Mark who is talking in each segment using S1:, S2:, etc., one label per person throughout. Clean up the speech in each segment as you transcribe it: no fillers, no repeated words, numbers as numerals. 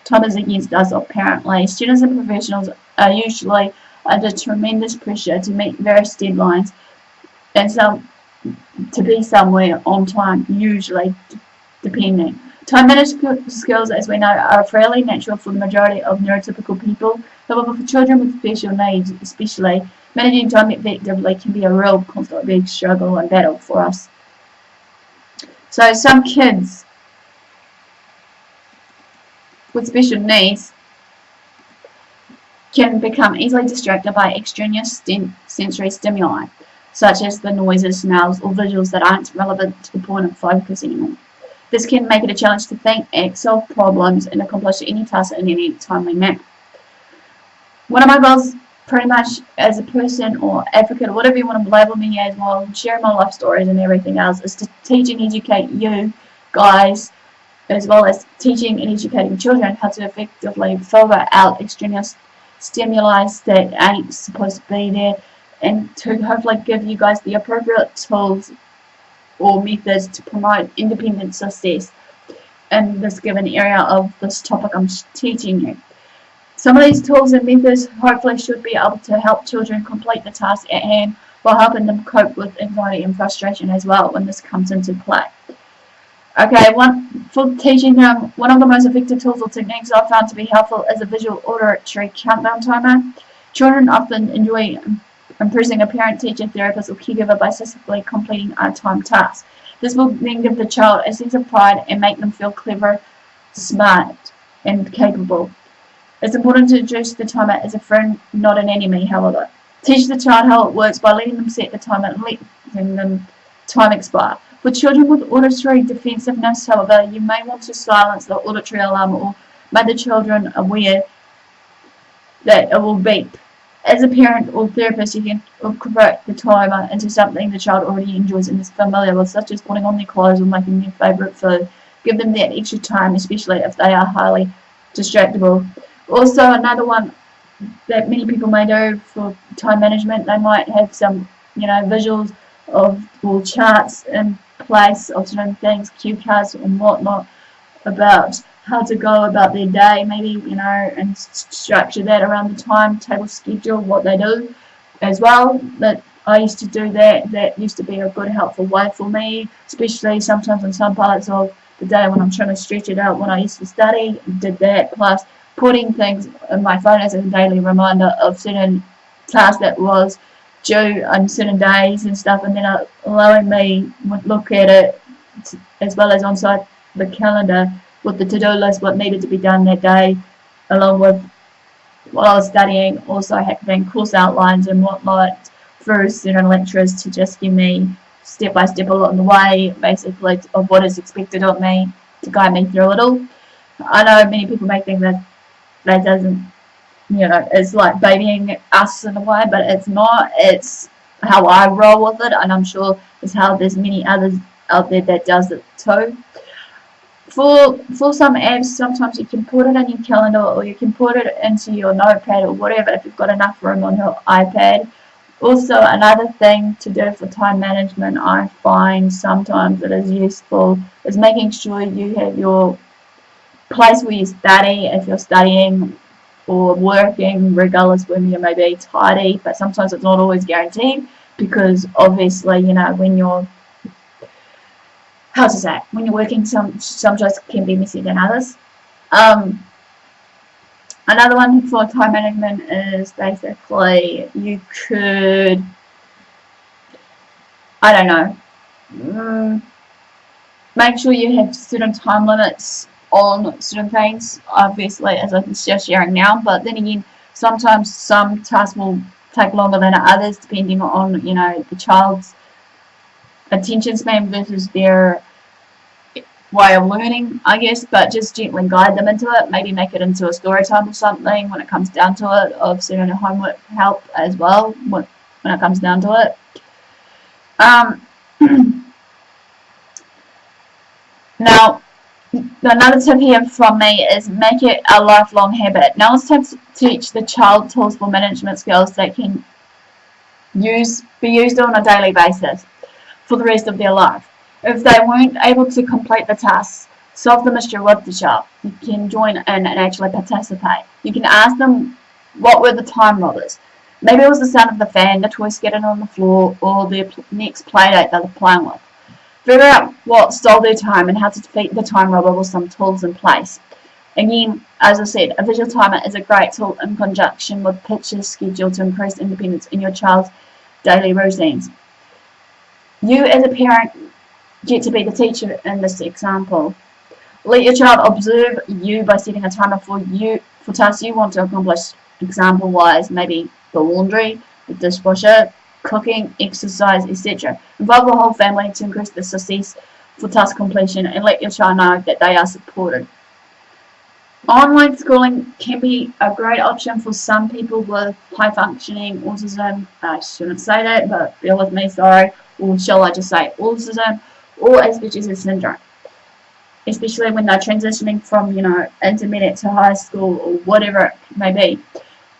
S1: Time is against us, apparently. Students and professionals are usually under tremendous pressure to meet various deadlines and to be somewhere on time, usually, depending. Time management skills, as we know, are fairly natural for the majority of neurotypical people. However, for children with special needs, especially, managing time effectively can be a real constant big struggle and battle for us. So some kids with special needs can become easily distracted by extraneous sensory stimuli, such as the noises, smells, or visuals that aren't relevant to the point of focus anymore. This can make it a challenge to think, act, solve problems, and accomplish any task in any timely manner. One of my goals, pretty much as a person or advocate, or whatever you want to label me as, while sharing my life stories and everything else, is to teach and educate you guys, as well as teaching and educating children how to effectively filter out extraneous stimuli that ain't supposed to be there, and to hopefully give you guys the appropriate tools or methods to promote independent success in this given area of this topic I'm teaching you. Some of these tools and methods hopefully should be able to help children complete the task at hand while helping them cope with anxiety and frustration as well when this comes into play. Okay, for teaching them, one of the most effective tools or techniques I've found to be helpful is a visual auditory countdown timer. Children often enjoy impressing a parent, teacher, therapist, or caregiver by successfully completing a timed task. This will then give the child a sense of pride and make them feel clever, smart, and capable. It's important to introduce the timer as a friend, not an enemy, however. Teach the child how it works by letting them set the timer and letting them time expire. For children with auditory defensiveness, however, you may want to silence the auditory alarm or make the children aware that it will beep. As a parent or therapist, you can incorporate the timer into something the child already enjoys and is familiar with, such as putting on their clothes or making their favourite food. Give them that extra time, especially if they are highly distractible. Also, another one that many people may do for time management, they might have some, visuals of or charts in place of certain things, cue cards and whatnot, about how to go about their day, maybe, and structure that around the timetable schedule, what they do as well. That I used to do that. That used to be a good, helpful way for me, especially sometimes in some parts of the day when I'm trying to stretch it out. When I used to study, did that, plus putting things in my phone as a daily reminder of certain tasks that was due on certain days and stuff, and then allowing me to look at it as well as on the calendar with the to-do list, what needed to be done that day, along with while I was studying, also having course outlines and whatnot through certain lecturers to just give me step by step along the way, basically, of what is expected of me to guide me through it all. I know many people may think that doesn't, it's like babying us in a way, but it's not. It's how I roll with it, and I'm sure it's how there's many others out there that does it too. For some apps, sometimes you can put it in your calendar, or you can put it into your notepad or whatever if you've got enough room on your iPad. Also, another thing to do for time management, I find sometimes it is useful, is making sure you have your place where you study, if you're studying or working, regardless whether you may be tidy, but sometimes it's not always guaranteed, because obviously, when you're when you're working, some jobs can be messy than others. Another one for time management is basically you could, make sure you have certain time limits on certain things, obviously, as I'm just sharing now, but then again, sometimes some tasks will take longer than others depending on, the child's attention span versus their way of learning, I guess, but just gently guide them into it. Maybe make it into a story time or something when it comes down to it, of certain homework help as well when it comes down to it. Now, another tip here from me is make it a lifelong habit. Now it's time to teach the child tools for management skills that can be used on a daily basis for the rest of their life. If they weren't able to complete the tasks, solve the mystery with the child. You can join in and actually participate. You can ask them what were the time robbers. Maybe it was the sound of the fan, the toy scattered on the floor, or the next play date they were playing with. Figure out what stole their time and how to defeat the time robber with some tools in place. Again, as I said, a visual timer is a great tool in conjunction with pictures scheduled to increase independence in your child's daily routines. You as a parent get to be the teacher in this example. Let your child observe you by setting a timer for tasks you want to accomplish. Example-wise, maybe the laundry, the dishwasher, cooking, exercise, etc. Involve the whole family to increase the success for task completion and let your child know that they are supported. Online schooling can be a great option for some people with high-functioning autism. I shouldn't say that, but bear with me, sorry. Or shall I just say autism or Asperger's syndrome, especially when they're transitioning from, intermediate to high school or whatever it may be.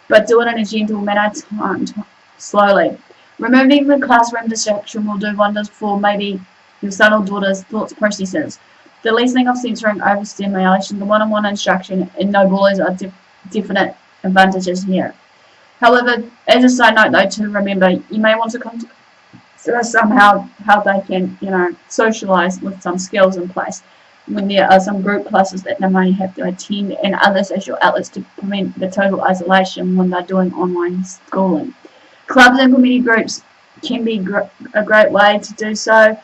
S1: But do it in a gentle manner, timed slowly. Removing the classroom distraction will do wonders for maybe your son or daughter's thoughts processes. The lessening of censoring overstimulation, the one-on-one instruction, and no bullies are definite advantages here. However, as a side note though, to remember, you may want to consider somehow how they can, socialise with some skills in place when there are some group classes that they may have to attend and other social outlets to prevent the total isolation when they're doing online schooling. Clubs and community groups can be a great way to do so,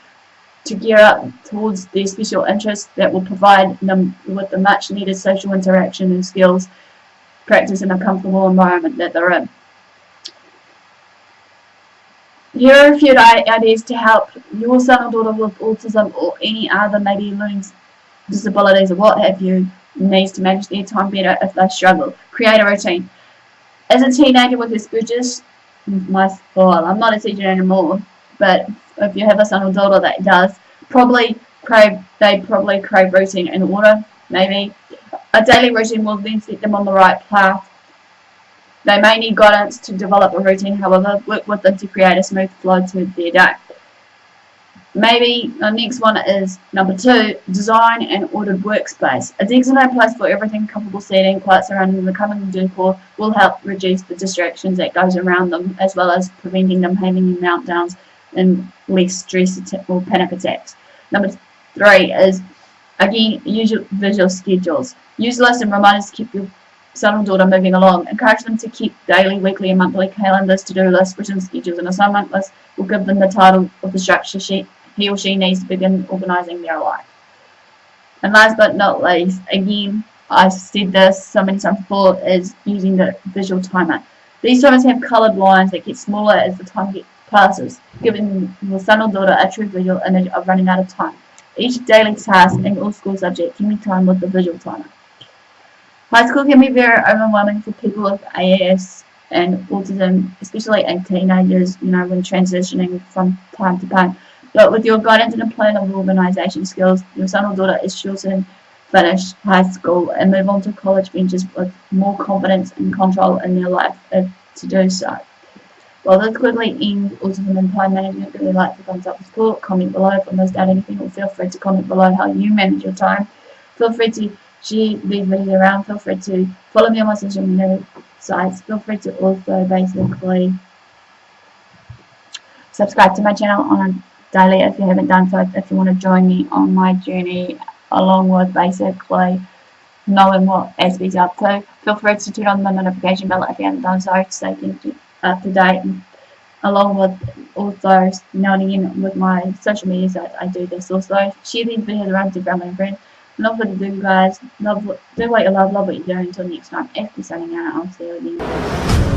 S1: to gear up towards their special interests that will provide them with the much needed social interaction and skills practice in a comfortable environment that they're in. Here are a few ideas to help your son or daughter with autism or any other maybe learning disabilities or what have you needs to manage their time better if they struggle. Create a routine. As a teenager with Asperger's, I'm not a teacher anymore, but if you have a son or daughter that does, they probably crave routine and order. Maybe a daily routine will then set them on the right path. They may need guidance to develop a routine, however, work with them to create a smooth flow to their day. Maybe the next one is number 2, design an ordered workspace. A designated place for everything, comfortable seating, quiet surroundings, and the coming decor will help reduce the distractions that goes around them, as well as preventing them having meltdowns and less stress or panic attacks. Number 3 is, again, use your visual schedules. Use lists and reminders to keep your son or daughter moving along. Encourage them to keep daily, weekly, and monthly calendars, to-do lists, written schedules, and assignment lists will give them the title of the structure he or she needs to begin organising their life. And last but not least, again, I've said this so many times before, is using the visual timer. These timers have coloured lines that get smaller as the time passes, giving your son or daughter a true visual image of running out of time. Each daily task and all school subject can be timed with the visual timer. High school can be very overwhelming for people with AAS and autism, especially in teenagers, when transitioning from time to time. But with your guidance and a plan of organisation skills, your son or daughter is sure to finish high school and move on to college ventures with more confidence and control in their life to do so. Well, this quickly ends autism and time management. If you'd like to thumbs up the support, comment below if I missed out anything, or feel free to comment below how you manage your time. Feel free to share these videos around. Feel free to follow me on my social media sites. Feel free to also basically subscribe to my channel on a daily if you haven't done so, if you want to join me on my journey along with basically knowing what Aspie's up to. Feel free to turn on the notification bell if you haven't done so to stay up to date, and along with also noting in with my social media sites. I do this also. Share these videos around to family and friends. Love what you do, guys. Do what you love what you do. Until next time, Aspie signing out. I'll see you again.